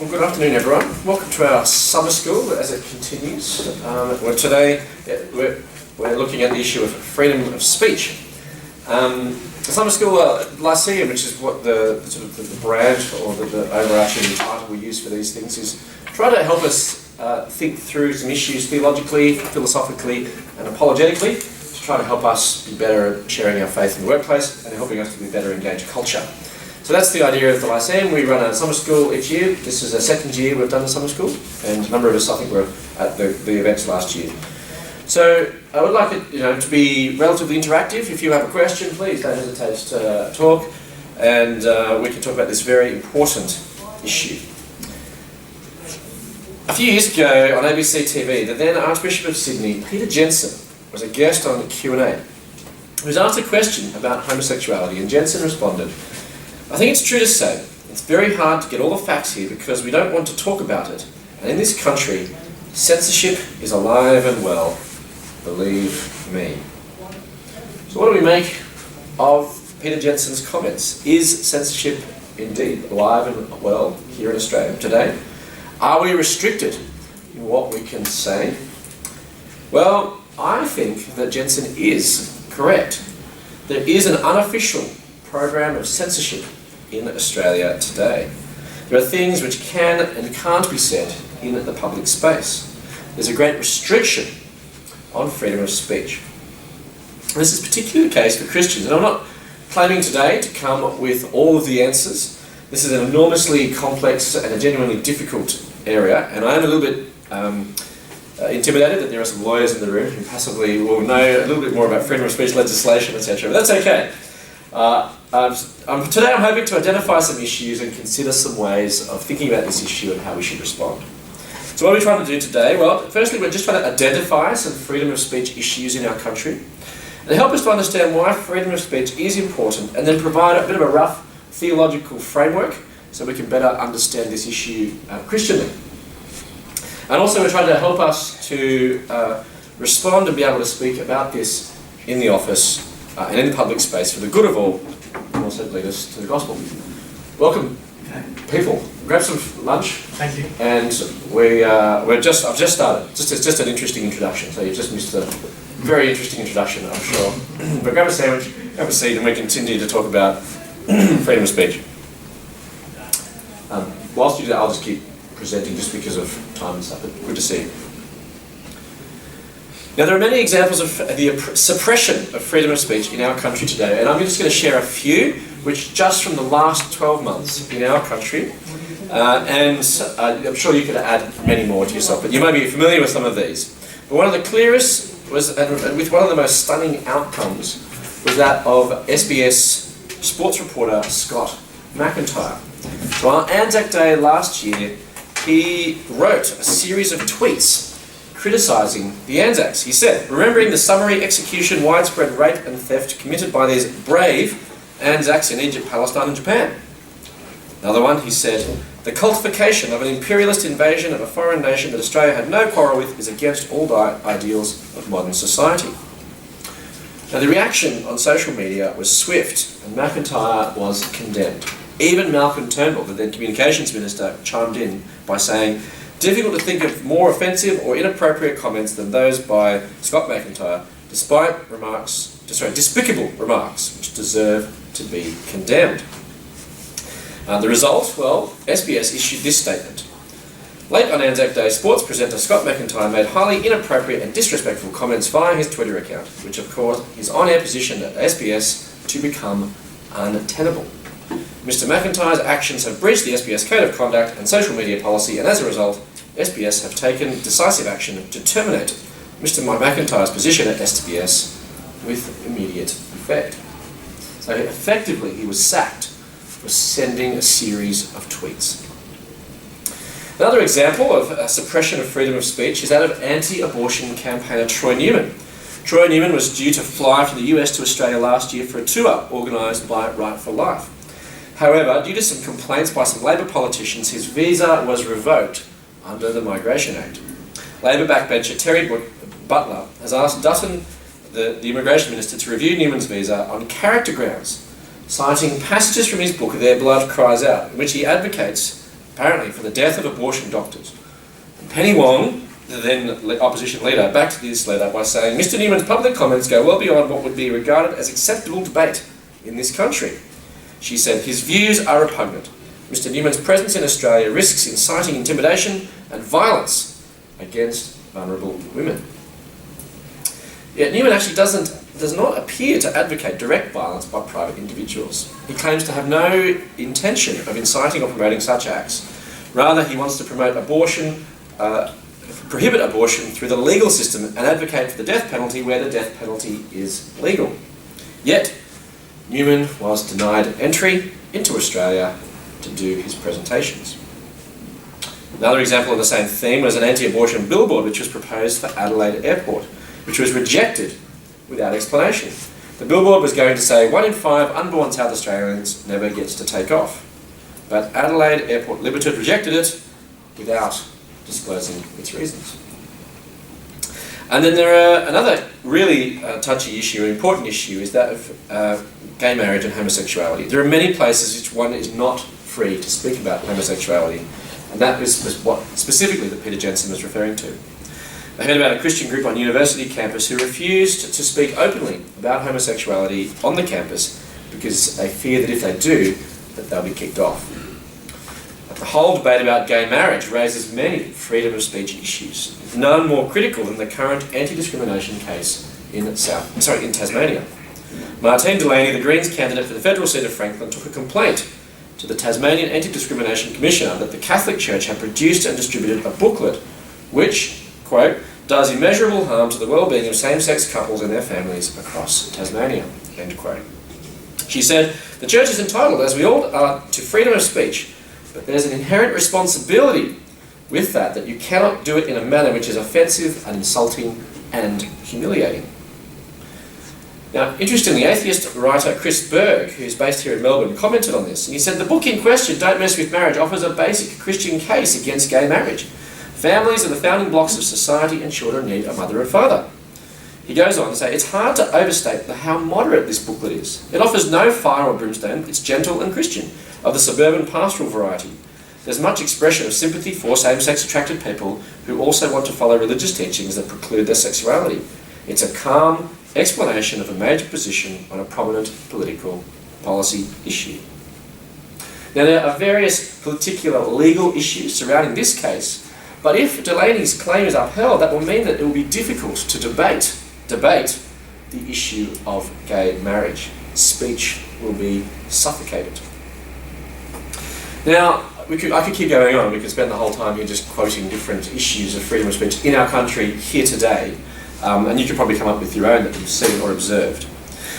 Well, good afternoon, everyone. Welcome to our summer school as it continues. Today we're looking at the issue of freedom of speech. The summer school Lyceum, which is what the brand or the overarching title we use for these things, is try to help us think through some issues theologically, philosophically, and apologetically to try to help us be better at sharing our faith in the workplace and helping us to be better engage culture. So that's the idea of the Lyceum. We run a summer school each year. This is the second year we've done the summer school, and a number of us, I think, were at the events last year. So I would like it, to be relatively interactive. If you have a question, please don't hesitate to talk, and we can talk about this very important issue. A few years ago on ABC TV, the then Archbishop of Sydney, Peter Jensen, was a guest on the Q&A. He was asked a question about homosexuality, and Jensen responded, "I think it's true to say, it's very hard to get all the facts here because we don't want to talk about it. And in this country, censorship is alive and well, believe me." So what do we make of Peter Jensen's comments? Is censorship indeed alive and well here in Australia today? Are we restricted in what we can say? Well, I think that Jensen is correct. There is an unofficial program of censorship in Australia today. There are things which can and can't be said in the public space. There's a great restriction on freedom of speech. This is particularly the case for Christians, and I'm not claiming today to come up with all of the answers. This is an enormously complex and a genuinely difficult area, and I am a little bit intimidated that there are some lawyers in the room who passively will know a little bit more about freedom of speech legislation, etc. But that's okay. Today I'm hoping to identify some issues and consider some ways of thinking about this issue and how we should respond. So what are we trying to do today? Well, firstly we're just trying to identify some freedom of speech issues in our country and help us to understand why freedom of speech is important, and then provide a bit of a rough theological framework so we can better understand this issue Christianly. And also we're trying to help us to respond and be able to speak about this in the office and in the public space for the good of all, and also lead us to the gospel. Welcome, people. Grab some lunch. Thank you. And I've just started. It's just an interesting introduction, so you've just missed a very interesting introduction, I'm sure. But grab a sandwich, grab a seat, and we continue to talk about freedom of speech. Whilst you do that, I'll just keep presenting just because of time and stuff, but good to see you. Now, there are many examples of the suppression of freedom of speech in our country today, and I'm just going to share a few, which just from the last 12 months in our country, and I'm sure you could add many more to yourself, but you may be familiar with some of these. But one of the clearest was, and with one of the most stunning outcomes, was that of SBS sports reporter Scott McIntyre. So on Anzac Day last year, he wrote a series of tweets criticising the Anzacs. He said, "Remembering the summary execution, widespread rape and theft committed by these brave Anzacs in Egypt, Palestine and Japan." Another one, he said, "The cultification of an imperialist invasion of a foreign nation that Australia had no quarrel with is against all ideals of modern society." Now the reaction on social media was swift, and McIntyre was condemned. Even Malcolm Turnbull, the then communications minister, chimed in by saying, "Difficult to think of more offensive or inappropriate comments than those by Scott McIntyre, despicable remarks which deserve to be condemned." The result? Well, SBS issued this statement. "Late on Anzac Day, sports presenter Scott McIntyre made highly inappropriate and disrespectful comments via his Twitter account, which have caused his on-air position at SBS to become untenable. Mr. McIntyre's actions have breached the SBS Code of Conduct and social media policy, and as a result, SBS have taken decisive action to terminate Mr. McIntyre's position at SBS with immediate effect." So effectively, he was sacked for sending a series of tweets. Another example of suppression of freedom of speech is that of anti-abortion campaigner Troy Newman. Troy Newman was due to fly from the US to Australia last year for a tour organised by Right for Life. However, due to some complaints by some Labor politicians, his visa was revoked under the Migration Act. Labor backbencher Terry Butler has asked Dutton, the Immigration Minister, to review Newman's visa on character grounds, citing passages from his book Their Blood Cries Out, in which he advocates apparently, for the death of abortion doctors. And Penny Wong, the then opposition leader, backed this letter by saying, Mr. Newman's public comments go well beyond what would be regarded as acceptable debate in this country. She said, his views are repugnant. Mr. Newman's presence in Australia risks inciting intimidation and violence against vulnerable women. Yet Newman actually does not appear to advocate direct violence by private individuals. He claims to have no intention of inciting or promoting such acts. Rather, he wants to prohibit abortion through the legal system and advocate for the death penalty where the death penalty is legal. Yet, Newman was denied entry into Australia to do his presentations. Another example of the same theme was an anti-abortion billboard which was proposed for Adelaide Airport, which was rejected without explanation. The billboard was going to say 1 in 5 unborn South Australians never gets to take off. But Adelaide Airport Limited rejected it without disclosing its reasons. And then there are another really touchy issue, an important issue, is that of gay marriage and homosexuality. There are many places which one is not free to speak about homosexuality, and that was what specifically that Peter Jensen was referring to. I heard about a Christian group on university campus who refused to speak openly about homosexuality on the campus because they fear that if they do, that they'll be kicked off. The whole debate about gay marriage raises many freedom of speech issues, none more critical than the current anti-discrimination case in Tasmania. Martine Delaney, the Greens candidate for the federal seat of Franklin, took a complaint to the Tasmanian Anti-Discrimination Commissioner that the Catholic Church had produced and distributed a booklet which, quote, does immeasurable harm to the well-being of same-sex couples and their families across Tasmania, end quote. She said, the Church is entitled, as we all are, to freedom of speech, but there's an inherent responsibility with that you cannot do it in a manner which is offensive and insulting and humiliating. Now, interestingly, atheist writer Chris Berg, who's based here in Melbourne, commented on this, and he said, the book in question, Don't Mess With Marriage, offers a basic Christian case against gay marriage. Families are the founding blocks of society and children need a mother and father. He goes on to say, it's hard to overstate how moderate this booklet is. It offers no fire or brimstone, it's gentle and Christian, of the suburban pastoral variety. There's much expression of sympathy for same-sex attracted people who also want to follow religious teachings that preclude their sexuality. It's a calm explanation of a major position on a prominent political policy issue. Now there are various particular legal issues surrounding this case, but if Delaney's claim is upheld, that will mean that it will be difficult to debate the issue of gay marriage. Speech will be suffocated. Now, I could keep going on. We could spend the whole time here just quoting different issues of freedom of speech in our country here today, and you could probably come up with your own that you've seen or observed.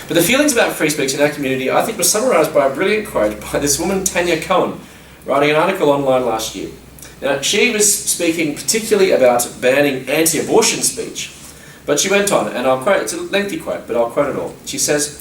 But the feelings about free speech in our community, I think, were summarised by a brilliant quote by this woman, Tanya Cohen, writing an article online last year. Now, she was speaking particularly about banning anti-abortion speech, but she went on, and I'll quote, it's a lengthy quote, but I'll quote it all. She says,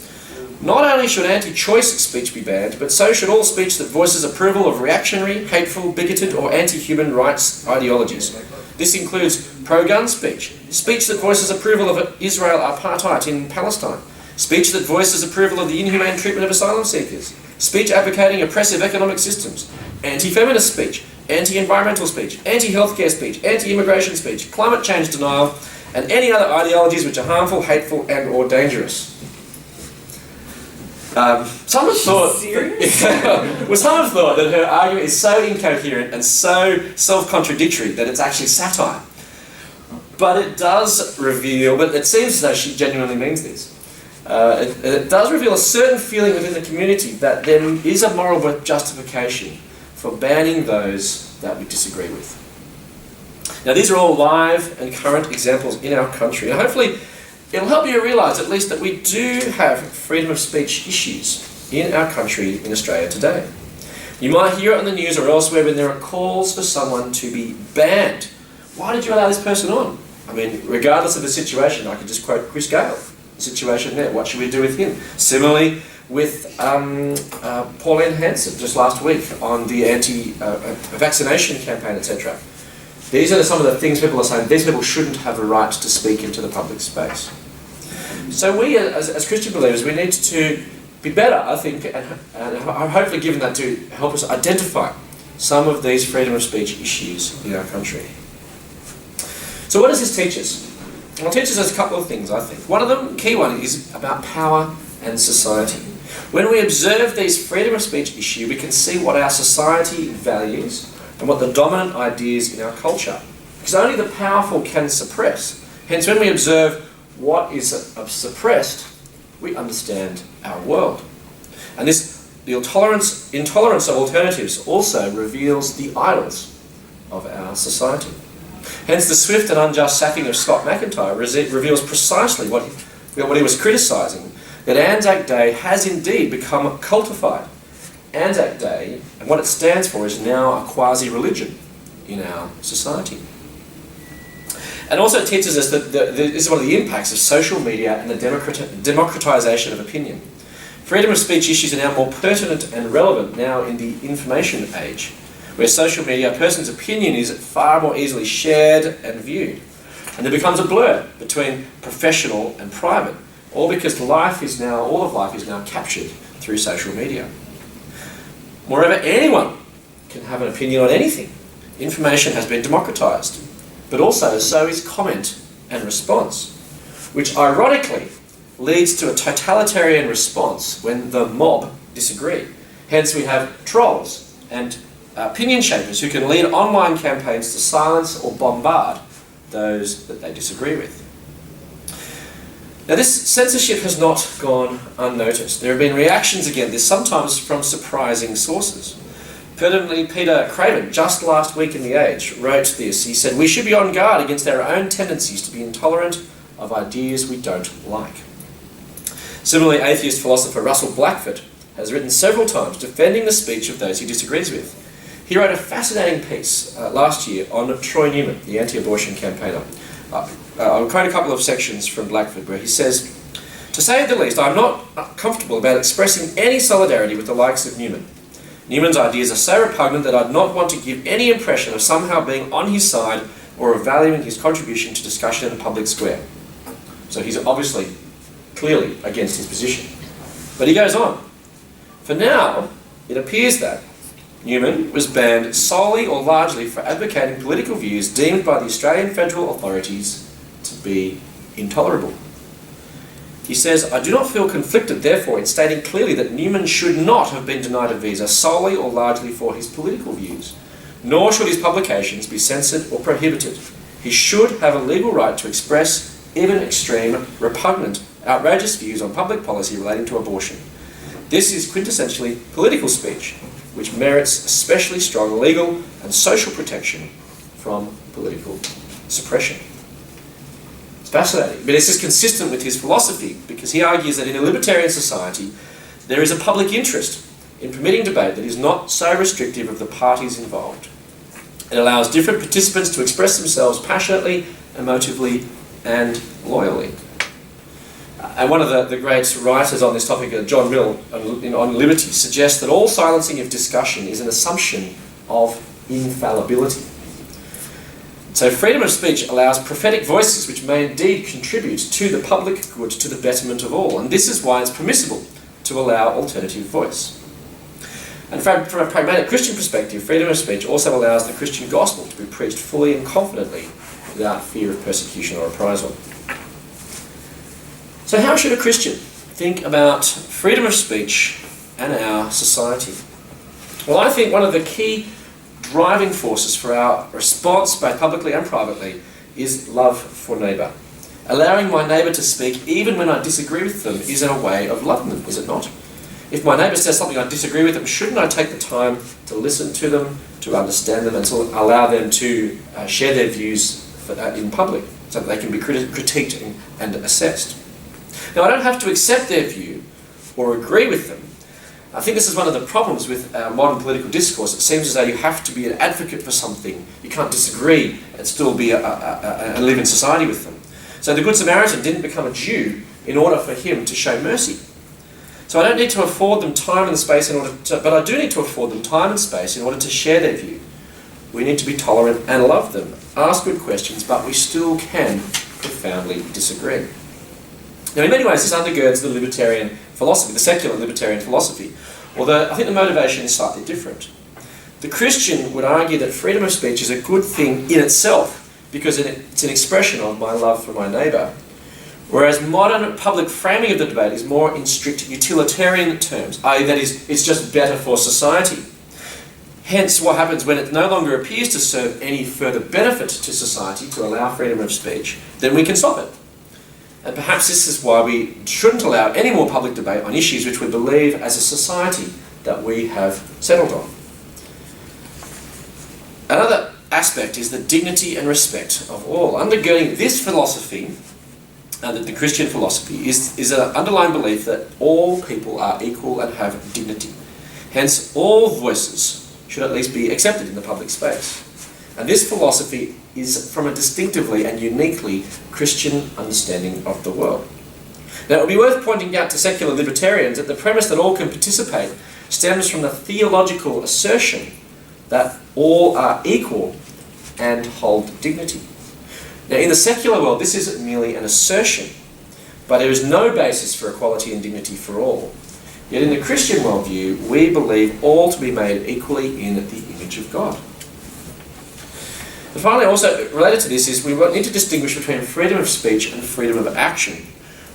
not only should anti-choice speech be banned, but so should all speech that voices approval of reactionary, hateful, bigoted or anti-human rights ideologies. This includes pro-gun speech, speech that voices approval of Israel apartheid in Palestine, speech that voices approval of the inhumane treatment of asylum seekers, speech advocating oppressive economic systems, anti-feminist speech, anti-environmental speech, anti-healthcare speech, anti-immigration speech, climate change denial, and any other ideologies which are harmful, hateful and or dangerous. Some have thought that her argument is so incoherent and so self-contradictory that it's actually satire. But it does reveal, but it seems as though she genuinely means this. It does reveal a certain feeling within the community that there is a moral justification for banning those that we disagree with. Now these are all live and current examples in our country, and hopefully it'll help you realise at least that we do have freedom of speech issues in our country in Australia today. You might hear it on the news or elsewhere when there are calls for someone to be banned. Why did you allow this person on? I mean, regardless of the situation, I could just quote Chris Gale, the situation there, what should we do with him? Similarly with Pauline Hanson just last week on the anti-vaccination campaign, etc. These are some of the things people are saying, these people shouldn't have a right to speak into the public space. So we, as Christian believers, we need to be better, I think, and hopefully given that to help us identify some of these freedom of speech issues in our country. So what does this teach us? Well, it teaches us a couple of things, I think. One of them, key one, is about power and society. When we observe these freedom of speech issues, we can see what our society values and what the dominant ideas in our culture. Because only the powerful can suppress. Hence, when we observe what is suppressed, we understand our world. And the intolerance of alternatives also reveals the idols of our society. Hence, the swift and unjust sacking of Scott McIntyre reveals precisely what he was criticising, that Anzac Day has indeed become cultified. Anzac Day, and what it stands for, is now a quasi-religion in our society. And also it teaches us that this is one of the impacts of social media and the democratisation of opinion. Freedom of speech issues are now more pertinent and relevant now in the information age, where social media, a person's opinion is far more easily shared and viewed. And there becomes a blur between professional and private, all because all of life is now captured through social media. Moreover, anyone can have an opinion on anything. Information has been democratised, but also so is comment and response, which ironically leads to a totalitarian response when the mob disagree. Hence we have trolls and opinion shapers who can lead online campaigns to silence or bombard those that they disagree with. Now, this censorship has not gone unnoticed. There have been reactions against this, sometimes from surprising sources. Pertinently, Peter Craven, just last week in The Age, wrote this. He said, "We should be on guard against our own tendencies to be intolerant of ideas we don't like." Similarly, atheist philosopher Russell Blackford has written several times defending the speech of those he disagrees with. He wrote a fascinating piece last year on Troy Newman, the anti-abortion campaigner. I'll quote a couple of sections from Blackford where he says, "To say the least, I'm not comfortable about expressing any solidarity with the likes of Newman. Newman's ideas are so repugnant that I'd not want to give any impression of somehow being on his side or of valuing his contribution to discussion in the public square." So he's obviously, clearly against his position. But he goes on. "For now, it appears that Newman was banned solely or largely for advocating political views deemed by the Australian federal authorities to be intolerable." He says, "I do not feel conflicted, therefore, in stating clearly that Newman should not have been denied a visa solely or largely for his political views, nor should his publications be censored or prohibited. He should have a legal right to express even extreme, repugnant, outrageous views on public policy relating to abortion. This is quintessentially political speech, which merits especially strong legal and social protection from political suppression." It's fascinating, but this is consistent with his philosophy, because he argues that in a libertarian society there is a public interest in permitting debate that is not so restrictive of the parties involved. It allows different participants to express themselves passionately, emotively, and loyally. And one of the great writers on this topic, John Mill, on liberty, suggests that all silencing of discussion is an assumption of infallibility. So freedom of speech allows prophetic voices which may indeed contribute to the public good, to the betterment of all. And this is why it's permissible to allow alternative voice. And from a pragmatic Christian perspective, freedom of speech also allows the Christian gospel to be preached fully and confidently without fear of persecution or reprisal. So how should a Christian think about freedom of speech and our society? Well, I think one of the key driving forces for our response, both publicly and privately, is love for neighbour. Allowing my neighbour to speak even when I disagree with them is a way of loving them, is it not? If my neighbour says something I disagree with them, shouldn't I take the time to listen to them, to understand them, and to allow them to share their views in public so that they can be critiqued and assessed? Now, I don't have to accept their view or agree with them. I think this is one of the problems with modern political discourse. It seems as though you have to be an advocate for something. You can't disagree and still be and live in society with them. So the Good Samaritan didn't become a Jew in order for him to show mercy. So I don't need to afford them time and space but I do need to afford them time and space in order to share their view. We need to be tolerant and love them, ask good questions, but we still can profoundly disagree. Now, in many ways, this undergirds the libertarian philosophy, the secular libertarian philosophy, although I think the motivation is slightly different. The Christian would argue that freedom of speech is a good thing in itself because it's an expression of my love for my neighbour. Whereas modern public framing of the debate is more in strict utilitarian terms, i.e. that is, it's just better for society. Hence, what happens when it no longer appears to serve any further benefit to society to allow freedom of speech, then we can stop it. And perhaps this is why we shouldn't allow any more public debate on issues which we believe as a society that we have settled on. Another aspect is the dignity and respect of all. Undergirding this philosophy, the Christian philosophy, is an underlying belief that all people are equal and have dignity. Hence, all voices should at least be accepted in the public space. And this philosophy is from a distinctively and uniquely Christian understanding of the world. Now, it would be worth pointing out to secular libertarians that the premise that all can participate stems from the theological assertion that all are equal and hold dignity. Now, in the secular world, this is merely an assertion, but there is no basis for equality and dignity for all. Yet in the Christian worldview, we believe all to be made equally in the image of God. And finally, also related to this is we need to distinguish between freedom of speech and freedom of action.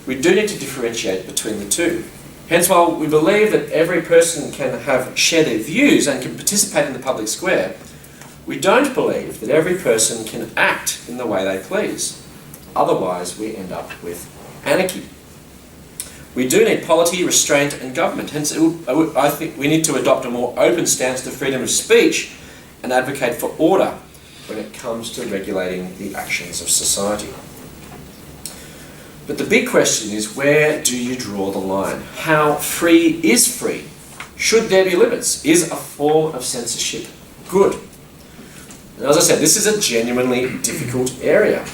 We do need to differentiate between the two. Hence, while we believe that every person can share their views and can participate in the public square, we don't believe that every person can act in the way they please. Otherwise, we end up with anarchy. We do need polity, restraint and government. Hence, I think we need to adopt a more open stance to freedom of speech and advocate for order when it comes to regulating the actions of society. But the big question is, where do you draw the line? How free is free? Should there be limits? Is a form of censorship good? And as I said, this is a genuinely difficult area.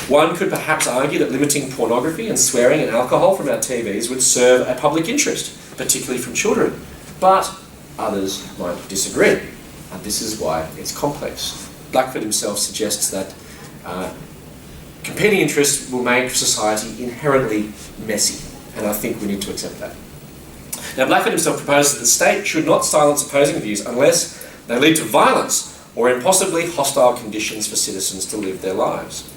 One could perhaps argue that limiting pornography and swearing and alcohol from our TVs would serve a public interest, particularly from children. But others might disagree, and this is why it's complex. Blackford himself suggests that competing interests will make society inherently messy, and I think we need to accept that. Now, Blackford himself proposes that the state should not silence opposing views unless they lead to violence or impossibly hostile conditions for citizens to live their lives.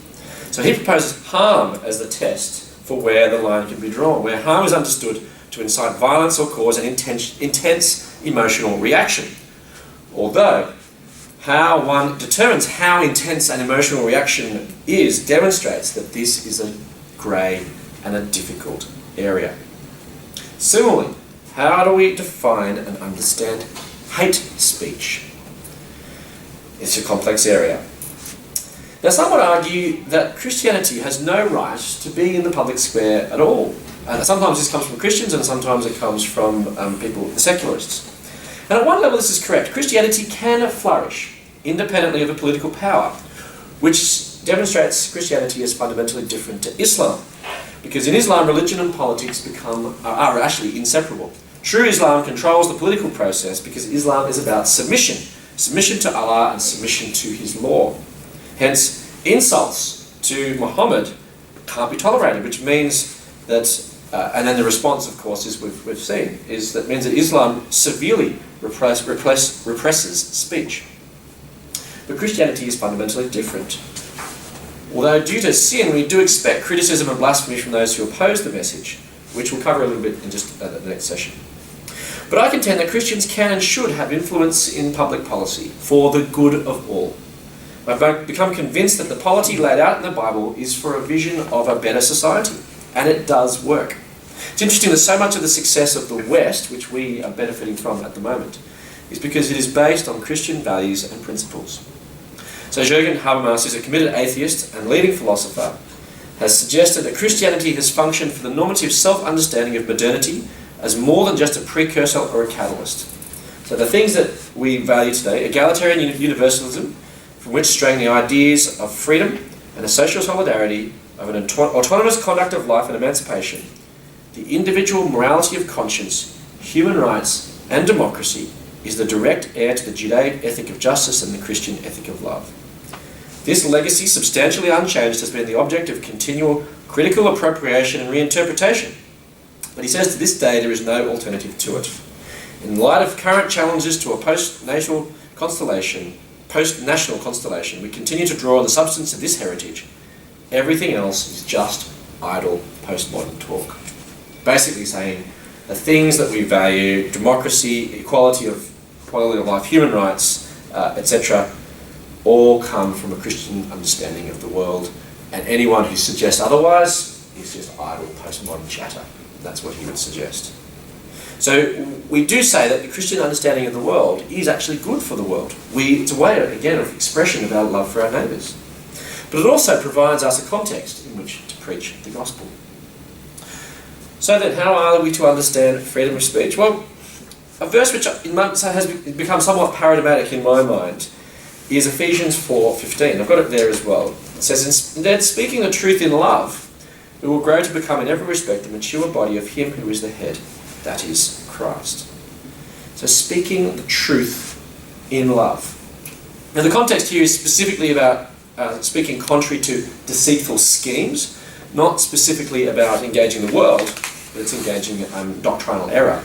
So he proposes harm as the test for where the line can be drawn, where harm is understood to incite violence or cause an intense emotional reaction. Although, how one determines how intense an emotional reaction is demonstrates that this is a grey and a difficult area. Similarly, how do we define and understand hate speech? It's a complex area. Now, some would argue that Christianity has no right to be in the public square at all. And sometimes this comes from Christians and sometimes it comes from the secularists. And at one level this is correct. Christianity can flourish independently of a political power, which demonstrates Christianity is fundamentally different to Islam. Because in Islam, religion and politics are actually inseparable. True Islam controls the political process because Islam is about submission. Submission to Allah and submission to His law. Hence, insults to Muhammad can't be tolerated, which means that, and then the response, of course, is we've seen, is that means that Islam severely represses speech. But Christianity is fundamentally different. Although due to sin, we do expect criticism and blasphemy from those who oppose the message, which we'll cover a little bit in just the next session. But I contend that Christians can and should have influence in public policy for the good of all. I've become convinced that the polity laid out in the Bible is for a vision of a better society, and it does work. It's interesting that so much of the success of the West, which we are benefiting from at the moment, is because it is based on Christian values and principles. So Jürgen Habermas, who's a committed atheist and leading philosopher, has suggested that Christianity has functioned for the normative self-understanding of modernity as more than just a precursor or a catalyst. So the things that we value today, egalitarian universalism, from which strain the ideas of freedom and a social solidarity, of an autonomous conduct of life and emancipation, the individual morality of conscience, human rights and democracy, is the direct heir to the Judaic ethic of justice and the Christian ethic of love. This legacy, substantially unchanged, has been the object of continual critical appropriation and reinterpretation. But he says to this day there is no alternative to it. In light of current challenges to a post-natal constellation, post-national constellation, we continue to draw on the substance of this heritage. Everything else is just idle postmodern talk. Basically saying the things that we value, democracy, quality of life, human rights, etc., all come from a Christian understanding of the world, and anyone who suggests otherwise is just idle postmodern chatter. That's what he would suggest. So we do say that the Christian understanding of the world is actually good for the world. It's a way, again, of expression of our love for our neighbours. But it also provides us a context in which to preach the gospel. So then, how are we to understand freedom of speech? Well, a verse which has become somewhat paradigmatic in my mind is Ephesians 4:15. I've got it there as well. It says, "Instead, speaking the truth in love, we will grow to become in every respect the mature body of him who is the head, that is Christ." So speaking the truth in love. Now the context here is specifically about speaking contrary to deceitful schemes, not specifically about engaging the world, but it's engaging doctrinal error.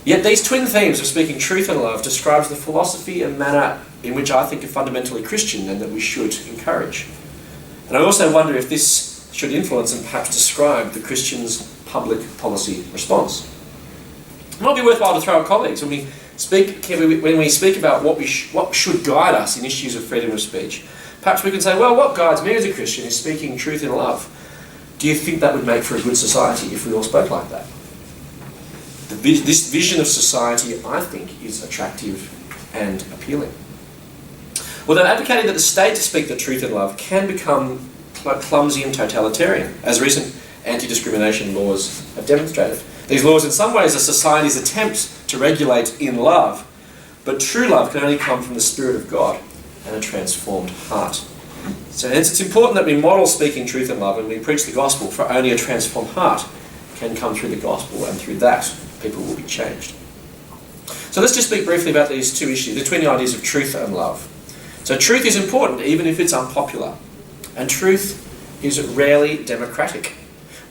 Yet these twin themes of speaking truth and love describes the philosophy and manner in which I think are fundamentally Christian and that we should encourage. And I also wonder if this should influence and perhaps describe the Christian's public policy response. It might be worthwhile to throw at colleagues when we speak about what should guide us in issues of freedom of speech. Perhaps we can say, well, what guides me as a Christian is speaking truth in love. Do you think that would make for a good society if we all spoke like that? This vision of society, I think, is attractive and appealing. Although advocating that the state to speak the truth in love can become clumsy and totalitarian, as recent anti-discrimination laws have demonstrated. These laws in some ways are society's attempt to regulate in love, but true love can only come from the Spirit of God and a transformed heart. So hence it's important that we model speaking truth in love and we preach the gospel, for only a transformed heart can come through the gospel, and through that people will be changed. So let's just speak briefly about these two issues, the twin ideas of truth and love. So truth is important even if it's unpopular, and truth is rarely democratic.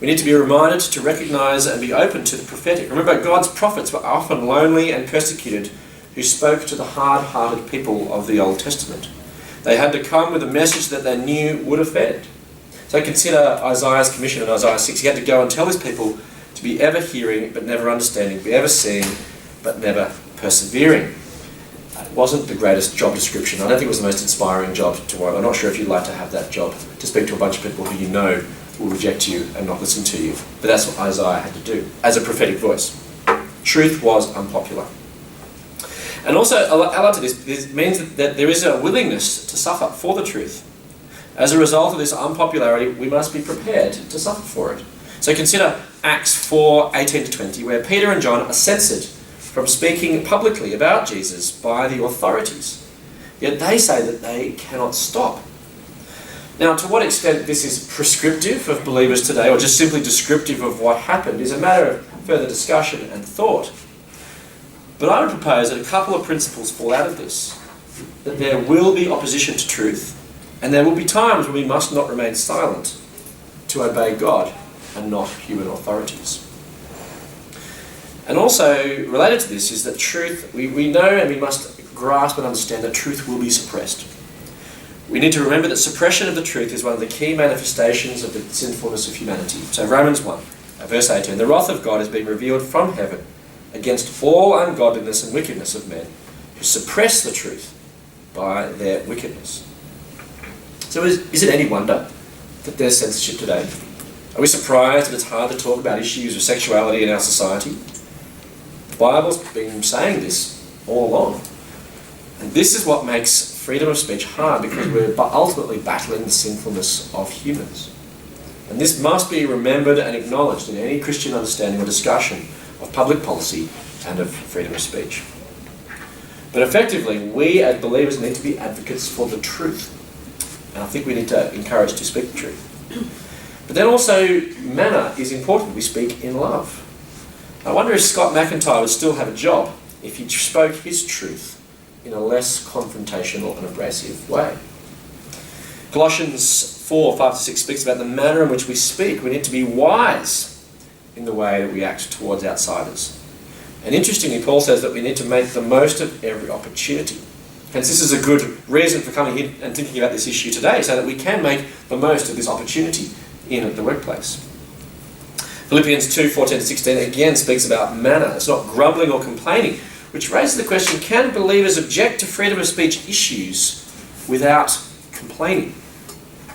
We need to be reminded to recognise and be open to the prophetic. Remember, God's prophets were often lonely and persecuted, who spoke to the hard-hearted people of the Old Testament. They had to come with a message that they knew would offend. So consider Isaiah's commission in Isaiah 6. He had to go and tell his people to be ever hearing but never understanding, be ever seeing but never persevering. It wasn't the greatest job description. I don't think it was the most inspiring job to want. I'm not sure if you'd like to have that job, to speak to a bunch of people who you know will reject you and not listen to you. But that's what Isaiah had to do as a prophetic voice. Truth was unpopular. And also, allied to this means that there is a willingness to suffer for the truth. As a result of this unpopularity, we must be prepared to suffer for it. So consider Acts 4:18-20, where Peter and John are censored from speaking publicly about Jesus by the authorities. Yet they say that they cannot stop. Now, to what extent this is prescriptive of believers today, or just simply descriptive of what happened, is a matter of further discussion and thought. But I would propose that a couple of principles fall out of this. That there will be opposition to truth, and there will be times when we must not remain silent to obey God and not human authorities. And also, related to this is that truth, we know and we must grasp and understand that truth will be suppressed. We need to remember that suppression of the truth is one of the key manifestations of the sinfulness of humanity. So Romans 1, verse 18, "The wrath of God has been revealed from heaven against all ungodliness and wickedness of men who suppress the truth by their wickedness." So is it any wonder that there's censorship today? Are we surprised that it's hard to talk about issues of sexuality in our society? The Bible's been saying this all along. And this is what makes freedom of speech hard, because we're ultimately battling the sinfulness of humans. And this must be remembered and acknowledged in any Christian understanding or discussion of public policy and of freedom of speech. But effectively, we as believers need to be advocates for the truth. And I think we need to encourage to speak the truth. But then also, manner is important. We speak in love. I wonder if Scott McIntyre would still have a job if he spoke his truth in a less confrontational and abrasive way. Colossians 4:5-6 speaks about the manner in which we speak. We need to be wise in the way that we act towards outsiders. And interestingly, Paul says that we need to make the most of every opportunity. Hence, this is a good reason for coming in and thinking about this issue today, so that we can make the most of this opportunity in the workplace. Philippians 2:14-16 again speaks about manner. It's not grumbling or complaining, which raises the question, can believers object to freedom of speech issues without complaining?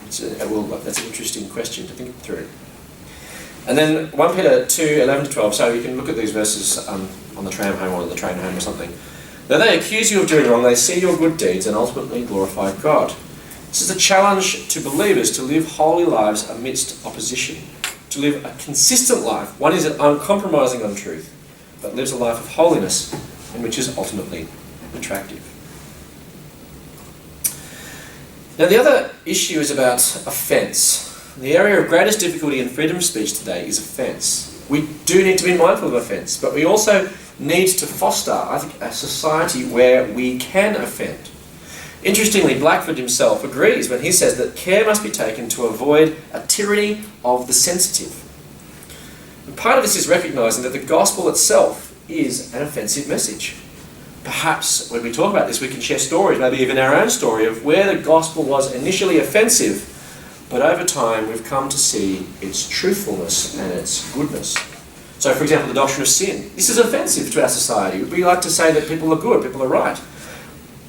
That's an interesting question to think through. And then 1 Peter 2:11-12, so you can look at these verses on the tram home or on the train home or something. Though they accuse you of doing wrong, they see your good deeds and ultimately glorify God. This is a challenge to believers to live holy lives amidst opposition, to live a consistent life, one is uncompromising on truth, but lives a life of holiness and which is ultimately attractive. Now the other issue is about offence. The area of greatest difficulty in freedom of speech today is offence. We do need to be mindful of offence, but we also need to foster, I think, a society where we can offend. Interestingly, Blackford himself agrees when he says that care must be taken to avoid a tyranny of the sensitive. And part of this is recognising that the gospel itself is an offensive message. Perhaps when we talk about this, we can share stories, maybe even our own story, of where the gospel was initially offensive, but over time we've come to see its truthfulness and its goodness. So, for example, the doctrine of sin. This is offensive to our society. We like to say that people are good, people are right.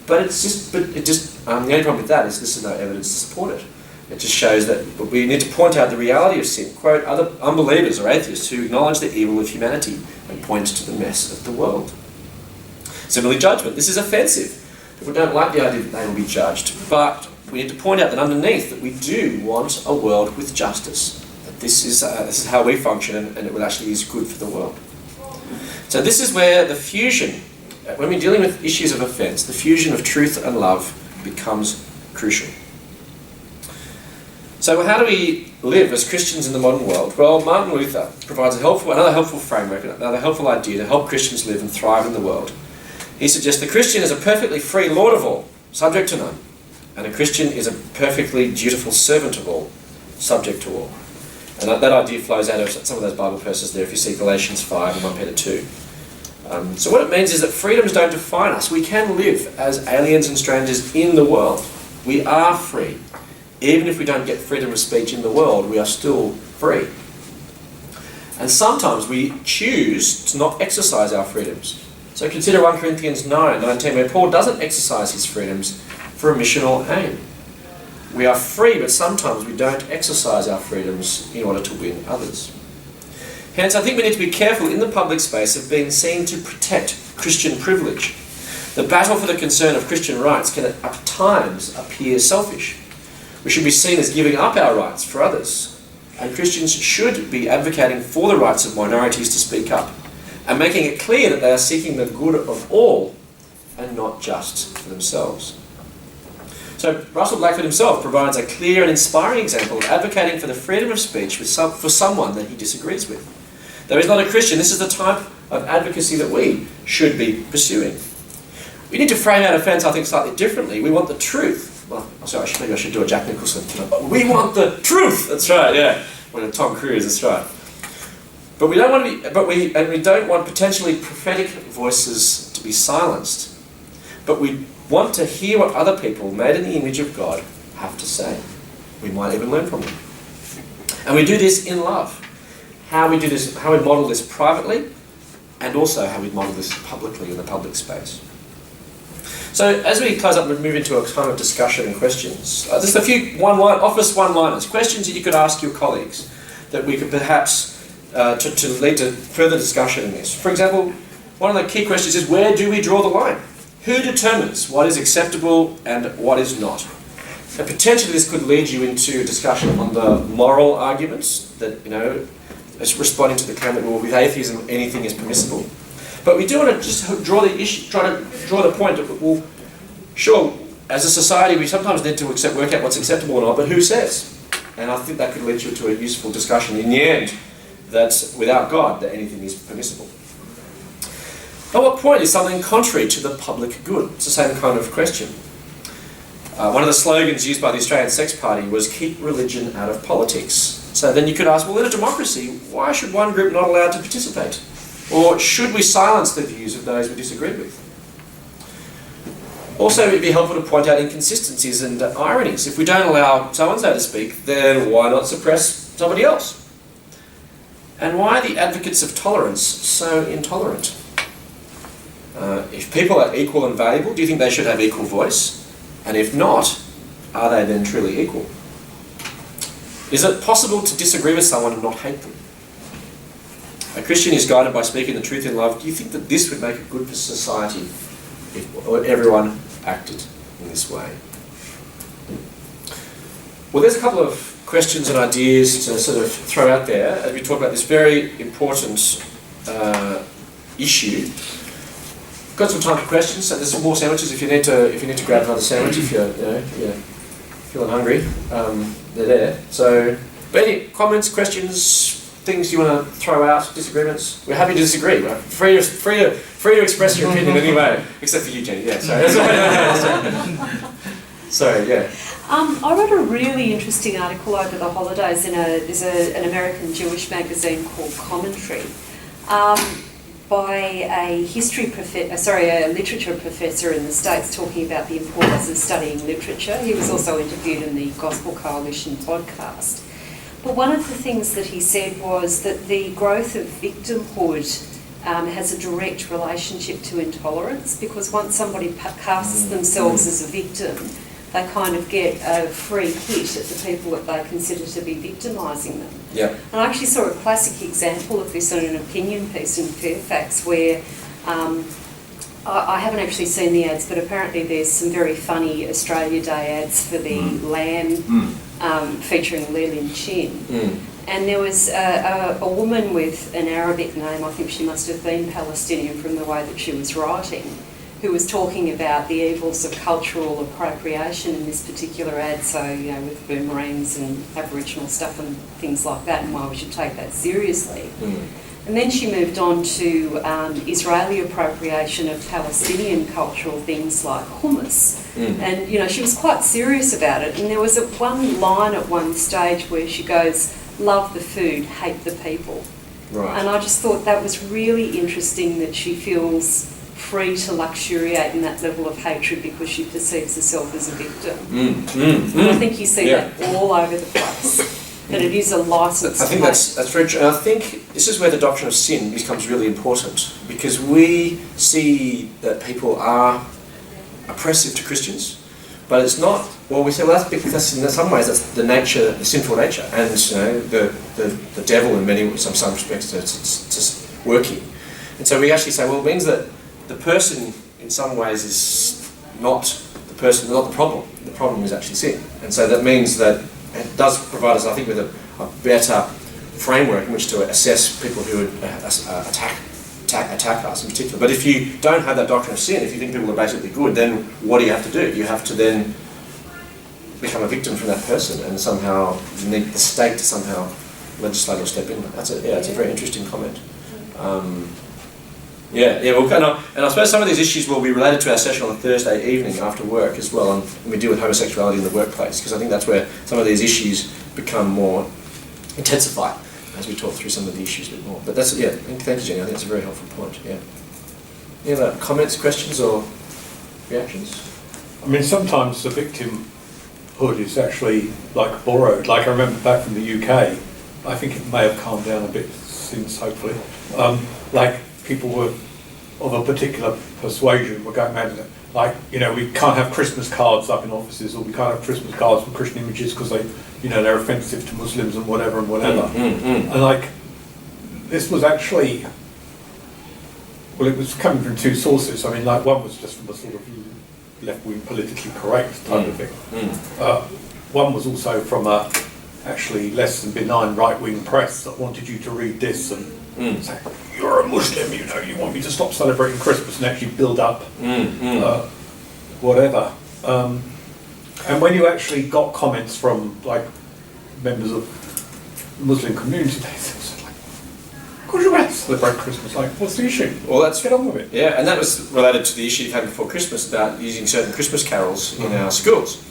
But the only problem with that is this is no evidence to support it. It just shows that we need to point out the reality of sin. Quote other unbelievers or atheists who acknowledge the evil of humanity and point to the mess of the world. Similarly, judgment. This is offensive. People don't like the idea that they will be judged, but we need to point out that underneath that we do want a world with justice. That this is how we function, and it actually is good for the world. So this is where the fusion, when we're dealing with issues of offence, the fusion of truth and love becomes crucial. So how do we live as Christians in the modern world? Well, Martin Luther provides another helpful framework, another helpful idea to help Christians live and thrive in the world. He suggests the Christian is a perfectly free lord of all, subject to none, and a Christian is a perfectly dutiful servant of all, subject to all. And that idea flows out of some of those Bible verses there, if you see Galatians 5 and 1 Peter 2. So what it means is that freedoms don't define us. We can live as aliens and strangers in the world. We are free. Even if we don't get freedom of speech in the world, we are still free. And sometimes we choose to not exercise our freedoms. So consider 1 Corinthians 9:19, where Paul doesn't exercise his freedoms for a missional aim. We are free, but sometimes we don't exercise our freedoms in order to win others. Hence, I think we need to be careful in the public space of being seen to protect Christian privilege. The battle for the concern of Christian rights can at times appear selfish. We should be seen as giving up our rights for others. And Christians should be advocating for the rights of minorities to speak up and making it clear that they are seeking the good of all and not just for themselves. So Russell Blackford himself provides a clear and inspiring example of advocating for the freedom of speech for someone that he disagrees with. Though he's not a Christian, this is the type of advocacy that we should be pursuing. We need to frame our offence, I think, slightly differently. We want the truth. Well, sorry, maybe I should do a Jack Nicholson. We want the truth. That's right. Yeah, well, Tom Cruise. That's right. But we don't want to be. We don't want potentially prophetic voices to be silenced. But we want to hear what other people made in the image of God have to say. We might even learn from them. And we do this in love. How we do this, how we model this privately, and also how we model this publicly in the public space. So as we close up and move into a kind of discussion and questions, just a few office one-liners, questions that you could ask your colleagues that we could perhaps, to lead to further discussion in this. For example, one of the key questions is, where do we draw the line? Who determines what is acceptable and what is not? And potentially this could lead you into a discussion on the moral arguments that, as responding to the claim that, well, with atheism anything is permissible. But we do want to just draw the issue, try to draw the point that, well, sure, as a society we sometimes need to work out what's acceptable or not, but who says? And I think that could lead you to a useful discussion in the end, that without God, that anything is permissible. At what point is something contrary to the public good? It's the same kind of question. One of the slogans used by the Australian Sex Party was, keep religion out of politics. So then you could ask, well, in a democracy, why should one group not allowed to participate? Or should we silence the views of those we disagree with? Also, it'd be helpful to point out inconsistencies and ironies. If we don't allow so-and-so to speak, then why not suppress somebody else? And why are the advocates of tolerance so intolerant? If people are equal and valuable, do you think they should have equal voice? And if not, are they then truly equal? Is it possible to disagree with someone and not hate them? A Christian is guided by speaking the truth in love. Do you think that this would make it good for society if everyone acted in this way? Well, there's a couple of questions and ideas to sort of throw out there as we talk about this very important issue. Got some time for questions, so there's some more sandwiches if you need to grab another sandwich if you're feeling hungry. They're there. So, but any comments, questions, things you want to throw out, disagreements? We're happy to disagree. We're free to express your opinion anyway, except for you, Jenny. Yeah, sorry. Sorry, yeah. I read a really interesting article over the holidays there's an American Jewish magazine called Commentary, by a literature professor in the States talking about the importance of studying literature. He was also interviewed in the Gospel Coalition podcast. But one of the things that he said was that the growth of victimhood has a direct relationship to intolerance, because once somebody casts themselves as a victim, they kind of get a free hit at the people that they consider to be victimising them. Yeah. And I actually saw a classic example of this in an opinion piece in Fairfax where I haven't actually seen the ads, but apparently there's some very funny Australia Day ads for the lamb featuring Lillian Chin. And there was a woman with an Arabic name, I think she must have been Palestinian from the way that she was writing, who was talking about the evils of cultural appropriation in this particular ad, so, with boomerangs and Aboriginal stuff and things like that, and why we should take that seriously. And then she moved on to Israeli appropriation of Palestinian cultural things like hummus. And, she was quite serious about it. And there was one line at one stage where she goes, "Love the food, hate the people." Right. And I just thought that was really interesting that she feels free to luxuriate in that level of hatred because she perceives herself as a victim. And I think you see that all over the place. That it is a license. I think that's very true. And I think this is where the doctrine of sin becomes really important, because we see that people are oppressive to Christians, but it's not. Well, we say, well, that's because in some ways that's the nature, the sinful nature, and the devil in some respects it's just working. And so we actually say, well, it means that the person in some ways is not the person, not the problem. The problem is actually sin, and so that means that it does provide us, I think, with a better framework in which to assess people who attack us in particular. But if you don't have that doctrine of sin, if you think people are basically good, then what do you have to do? You have to then become a victim from that person, and somehow you need the state to somehow legislate or step in. It's a very interesting comment. And I suppose some of these issues will be related to our session on a Thursday evening after work as well, and we deal with homosexuality in the workplace, because I think that's where some of these issues become more intensified as we talk through some of the issues a bit more. But thank you, Jenny. I think that's a very helpful point. Yeah. Any other comments, questions, or reactions? I mean, sometimes the victimhood is actually like borrowed. Like I remember back from the UK, I think it may have calmed down a bit since, hopefully. Like people were of a particular persuasion were going mad at it. Like, we can't have Christmas cards up in offices, or we can't have Christmas cards with Christian images because they're offensive to Muslims and whatever. And like, this was actually, well, it was coming from two sources. I mean, like, one was just from a sort of left-wing politically correct type of thing. One was also from a actually less than benign right-wing press that wanted you to read this and say, you're a Muslim, you want me to stop celebrating Christmas, and actually build up whatever. And when you actually got comments from like members of the Muslim community, they said, like, could you celebrate Christmas? Like, what's the issue? Well, let's get on with it. Yeah, and that was related to the issue you had before Christmas about using certain Christmas carols in our schools.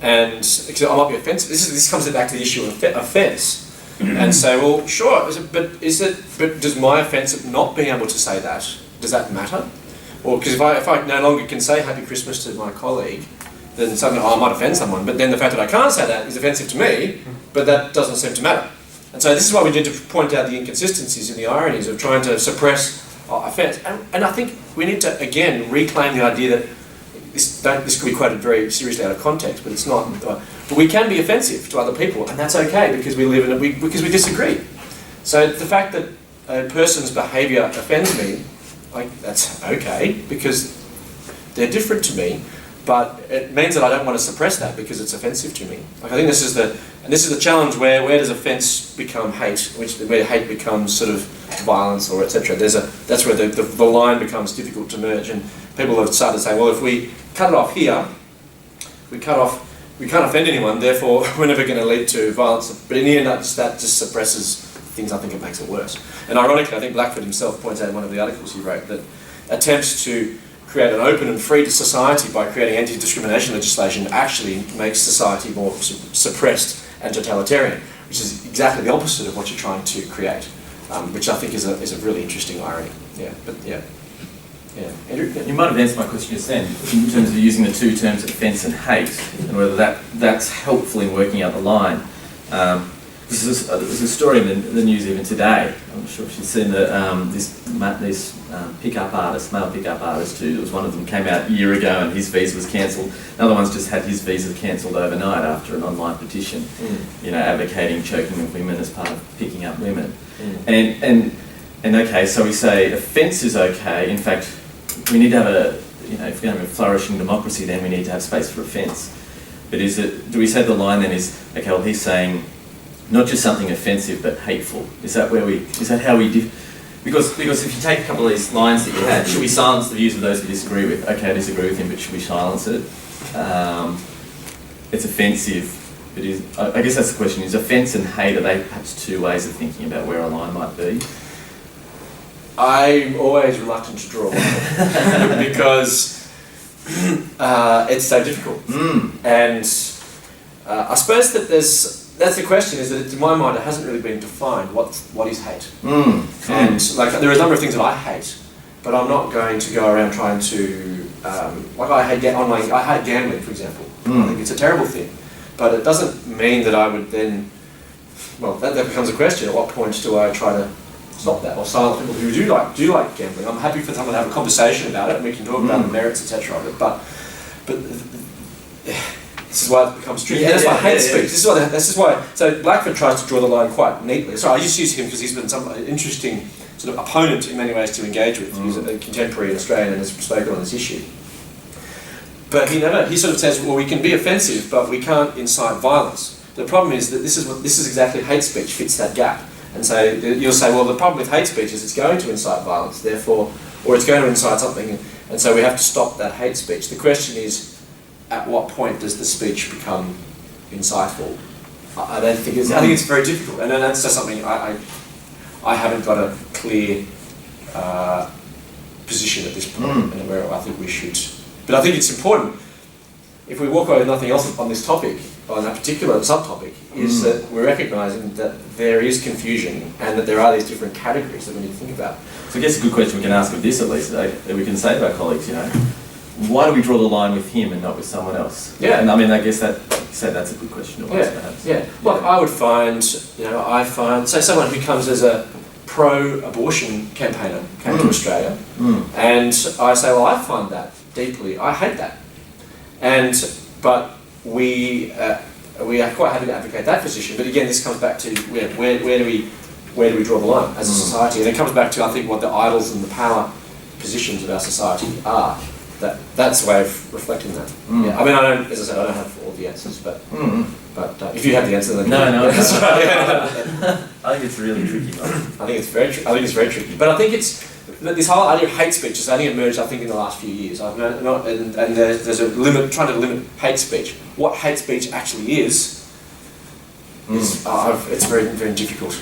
And I might be offensive. This comes back to the issue of offence. and say, well, sure, but does my offence of not being able to say that, does that matter? Or because if I no longer can say Happy Christmas to my colleague, then suddenly I might offend someone, but then the fact that I can't say that is offensive to me, but that doesn't seem to matter. And so this is why we need to point out the inconsistencies and the ironies of trying to suppress offence. And I think we need to, again, reclaim the idea that this could be quoted very seriously out of context, but it's not. But we can be offensive to other people, and that's okay because we live in because we disagree. So the fact that a person's behaviour offends me, that's okay because they're different to me, but it means that I don't want to suppress that because it's offensive to me. I think this is the challenge where does offence become hate, where hate becomes sort of violence or etc. That's where the line becomes difficult to merge, and people have started saying, well, if we cut it off here, we can't offend anyone, therefore we're never going to lead to violence. But in the end, that just suppresses things. I think it makes it worse. And ironically, I think Blackford himself points out in one of the articles he wrote that attempts to create an open and free society by creating anti-discrimination legislation actually makes society more suppressed and totalitarian, which is exactly the opposite of what you're trying to create, which I think is a really interesting irony. Yeah, but yeah. Yeah. Andrew? Yeah. You might have answered my question just then, in terms of using the two terms offence and hate, and whether that's helpful in working out the line. There's a story in the news even today. I'm not sure if you've seen this pickup artist, male pickup artist who, there was one of them came out a year ago and his visa was cancelled. Another one's just had his visa cancelled overnight after an online petition, advocating choking of women as part of picking up women. And okay, so we say offence is okay. In fact, we need to have if we're going to have a flourishing democracy, then we need to have space for offence. But do we say the line then is, okay, well, he's saying not just something offensive but hateful? Is that how we because if you take a couple of these lines that you had, should we silence the views of those we disagree with? Okay, I disagree with him, but should we silence it? It's offensive, but I guess that's the question, is offence and hate, are they perhaps two ways of thinking about where a line might be? I'm always reluctant to draw a line because it's so difficult. And I suppose that that's the question, is that in my mind it hasn't really been defined what is hate. And there are a number of things that I hate, but I'm not going to go around trying to I hate gambling, for example. I think it's a terrible thing, but it doesn't mean that I would then, that becomes a question. At what point do I try to stop that or silence people who do like gambling? I'm happy for someone to have a conversation about it and we can talk about the merits, etc. of it, but this is why it becomes tricky. And that's why hate speech. This is why. So Blackford tries to draw the line quite neatly. So I just use him because he's been some interesting sort of opponent in many ways to engage with. He's a contemporary Australian and has spoken on this issue. But he sort of says, well, we can be offensive, but we can't incite violence. The problem is that this is exactly hate speech fits that gap. And so you'll say, well, the problem with hate speech is it's going to incite violence, therefore, or it's going to incite something, and so we have to stop that hate speech. The question is, at what point does the speech become insightful? I think it's very difficult, and that's just something I haven't got a clear position at this point, and where I think we should. But I think it's important, if we walk away with nothing else on this topic, on that particular subtopic, is that we're recognising that there is confusion and that there are these different categories that we need to think about. So I guess a good question we can ask of this, at least, that we can say to our colleagues, why do we draw the line with him and not with someone else? Yeah. And I mean, I guess that's a good question to ask, perhaps. Yeah. Well, I would find, say someone who comes as a pro-abortion campaigner came to Australia, and I say, well, I find that deeply, I hate that. But we are quite happy to advocate that position. But again, this comes back to where do we draw the line as a society? And it comes back to, I think, what the idols and the power positions of our society are. That's a way of reflecting that. Yeah. I mean, as I said, I don't have all the answers, but if you have the answer, then no. That's right. I think it's really tricky. I think it's very tricky. But I think this whole idea of hate speech has only emerged, I think, in the last few years. And there's a limit, trying to limit hate speech. What hate speech actually is it's very, very difficult.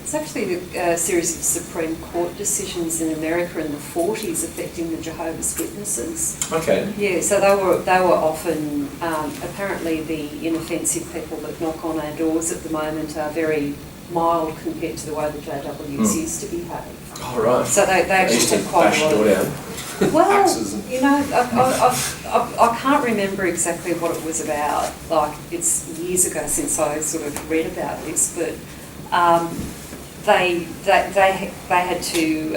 It's actually a series of Supreme Court decisions in America in the 40s affecting the Jehovah's Witnesses. Okay. Yeah, so they were often, apparently the inoffensive people that knock on our doors at the moment are very mild compared to the way the JWs used to behave. Oh, right. So they actually used to had quite bash a lot the door of... down. Well, Axes and- you know, I can't remember exactly what it was about. Like, it's years ago since I sort of read about this, but they had to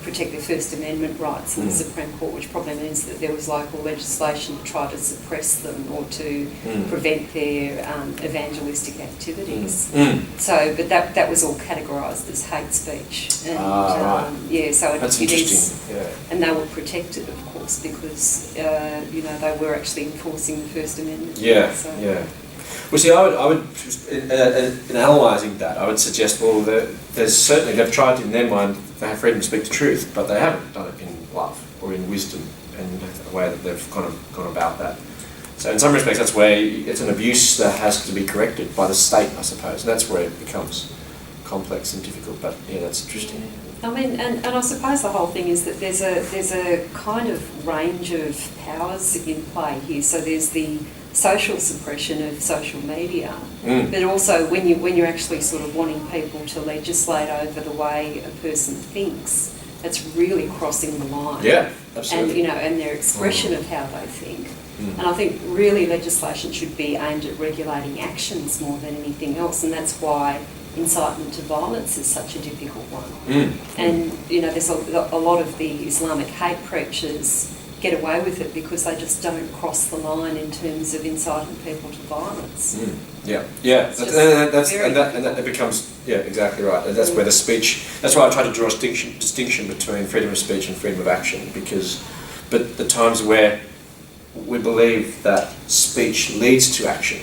protect their First Amendment rights in the Supreme Court, which probably means that there was local legislation to try to suppress them or to prevent their evangelistic activities. So, but that was all categorised as hate speech. And, right. Yeah, so That's it is, interesting. Yeah. and they were protected, of course, because you know, they were actually enforcing the First Amendment. Yeah, So. yeah. Well, see, I would in analysing that, I would suggest, well, there's certainly, they've tried in their mind, they have freedom to speak the truth, but they haven't done it in love or in wisdom and the way that they've kind of gone about that. So in some respects, that's where it's an abuse that has to be corrected by the state, I suppose, and that's where it becomes complex and difficult, but yeah, that's interesting. I mean, and I suppose the whole thing is that there's a kind of range of powers in play here. So there's the social suppression of social media, but also when you're actually sort of wanting people to legislate over the way a person thinks, that's really crossing the line. Yeah, absolutely. And you know, and their expression of how they think. And I think really legislation should be aimed at regulating actions more than anything else, and that's why incitement to violence is such a difficult one. And you know, there's a lot of the Islamic hate preachers get away with it because they just don't cross the line in terms of inciting people to violence. Yeah, that becomes, yeah, exactly right. And that's where the speech, that's why I try to draw a distinction between freedom of speech and freedom of action, but the times where we believe that speech leads to action,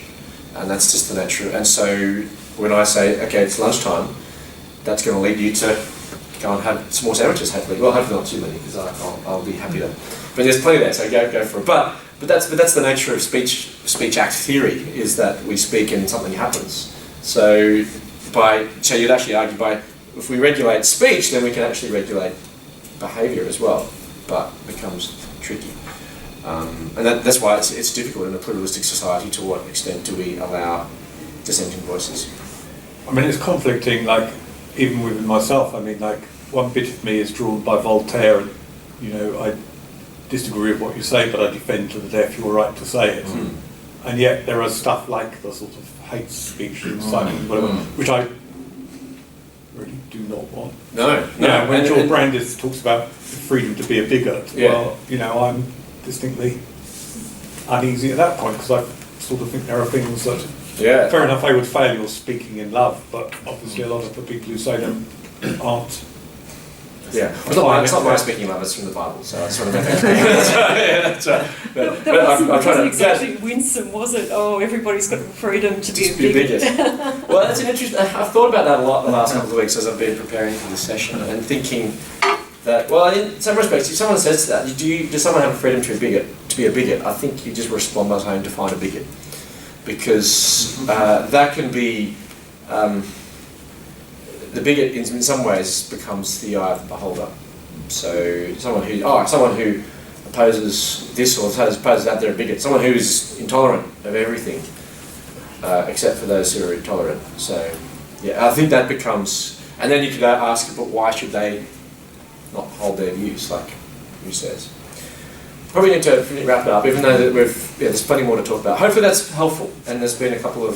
and that's just the nature. And so when I say, okay, it's lunchtime, that's going to lead you to go and have some more sandwiches, hopefully. Well, hopefully not too many, because I'll be happy to. But there's plenty there, so go for it. But that's the nature of speech act theory, is that we speak and something happens. So you'd actually argue if we regulate speech, then we can actually regulate behaviour as well. But it becomes tricky. And that's why it's difficult in a pluralistic society. To what extent do we allow dissenting voices? I mean, it's conflicting, like, even within myself. I mean, like, one bit of me is drawn by Voltaire, and, you know, I disagree with what you say, but I defend to the death your right to say it. And yet there are stuff like the sort of hate speech, inciting, whatever, which I really do not want. No. You know, when George Brandis talks about freedom to be a bigot, well, you know, I'm distinctly uneasy at that point, because I sort of think there are things that, fair enough, I would fail your speaking in love, but obviously a lot of the people who say them aren't. Yeah, it's not my speaking love, it's from the Bible, so I sort of that's right. But wasn't exactly winsome, was it? Oh, everybody's got the freedom to be a bigot. Well, that's an interesting. I've thought about that a lot the last couple of weeks as I've been preparing for this session, and thinking that, well, in some respects, if someone says that, does someone have a freedom to be a bigot? I think you just respond by saying, define a bigot, because that can be. The bigot, in some ways, becomes the eye of the beholder. So someone who opposes this or opposes that, they're a bigot. Someone who is intolerant of everything, except for those who are intolerant. So, yeah, I think that becomes. And then you could ask, but why should they not hold their views, like who says? Probably need to wrap it up, even though that there's plenty more to talk about. Hopefully that's helpful, and there's been a couple of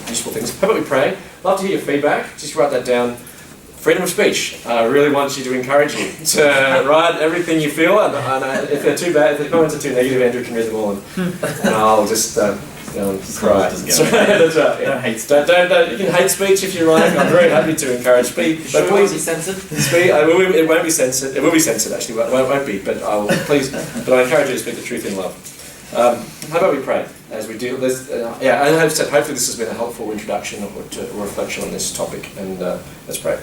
useful things. How about we pray? Love to hear your feedback. Just write that down. Freedom of speech. I really want you to encourage you to write everything you feel, and if they're too bad, if the comments are too negative, Andrew can read them all, and I'll just go and cry. That's right. Yeah. You can hate speech if you like. I'm very happy to encourage speech. But please, be censored? It won't be censored. It will be censored actually. It won't be. But I encourage you to speak the truth in love. How about we pray as we do? And hopefully this has been a helpful introduction or reflection on this topic. And let's pray.